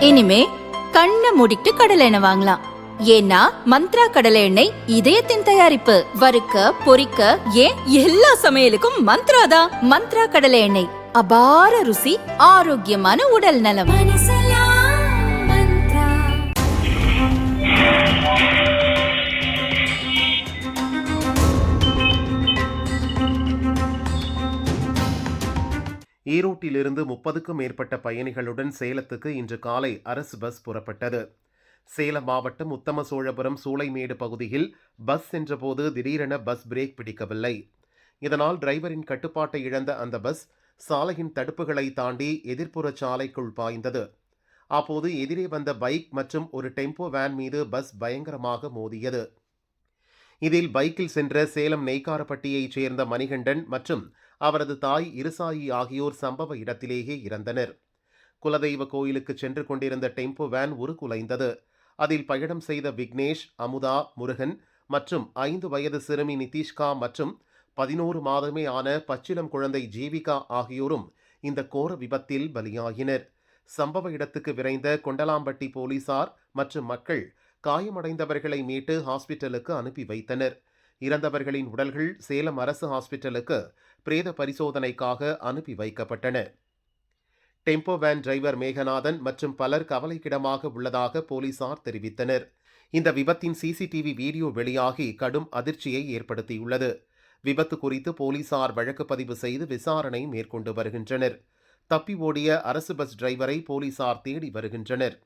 இனிமே கண்ணை மூடிட்டு கடலை எண்ணெய் வாங்கலாம். ஏன்னா மந்த்ரா கடலை எண்ணெய் இதயத்தின் தயாரிப்பு. வறுக்க பொரிக்க ஏன் எல்லா சமையலுக்கும் மந்த்ரா தான். மந்த்ரா கடலை எண்ணெய், அபார ருசி, ஆரோக்கியமான உடல் நலம். ஈரோட்டிலிருந்து 30க்கும் மேற்பட்ட பயணிகளுடன் சேலத்துக்கு இன்று காலை அரசு பஸ் புறப்பட்டது. சேலம் மாவட்டம் உத்தமசோழபுரம் சூளைமேடு பகுதியில் பஸ் சென்றபோது திடீரென பஸ் பிரேக் பிடிக்கவில்லை. இதனால் டிரைவரின் கட்டுப்பாட்டை இழந்த அந்த பஸ் சாலையின் தடுப்புகளை தாண்டி எதிர்ப்புற சாலைக்குள் பாய்ந்தது. அப்போது எதிரே வந்த பைக் மற்றும் ஒரு டெம்போ வேன் மீது பஸ் பயங்கரமாக மோதியது. இதில் பைக்கில் சென்ற சேலம் நெய்க்காரப்பட்டியைச் சேர்ந்த மணிகண்டன் மற்றும் அவரது தாய் இருசாயி ஆகியோர் சம்பவ இடத்திலேயே இறந்தனர். குலதெய்வ கோயிலுக்கு சென்று கொண்டிருந்த டெம்போ வேன் உருக்குலைந்தது. அதில் பயணம் செய்த விக்னேஷ், அமுதா, முருகன் மற்றும் 5 வயது சிறுமி நிதிஷ்கா மற்றும் 11 மாதமே ஆன பச்சிளம் குழந்தை ஜீவிகா ஆகியோரும் இந்த கோர விபத்தில் பலியாகினர். சம்பவ இடத்துக்கு விரைந்த கொண்டலாம்பட்டி போலீசார் மற்றும் மக்கள் காயமடைந்தவர்களை மீட்டு ஹாஸ்பிட்டலுக்கு அனுப்பி வைத்தனர். இறந்தவர்களின் உடல்கள் சேலம் அரசு ஹாஸ்பிட்டலுக்கு பிரேத பரிசோதனைக்காக அனுப்பி வைக்கப்பட்டன. டெம்போ வேன் டிரைவர் மேகநாதன் மற்றும் பலர் கவலைக்கிடமாக உள்ளதாக போலீசார் தெரிவித்தனர். இந்த விபத்தின் சிசிடிவி வீடியோ வெளியாகி கடும் அதிர்ச்சியை ஏற்படுத்தியுள்ளது. விபத்து குறித்து போலீசார் வழக்கு பதிவு செய்து விசாரணை மேற்கொண்டு வருகின்றனர். தப்பி ஓடிய அரசு பஸ் டிரைவரை போலீசார் தேடி வருகின்றனர்.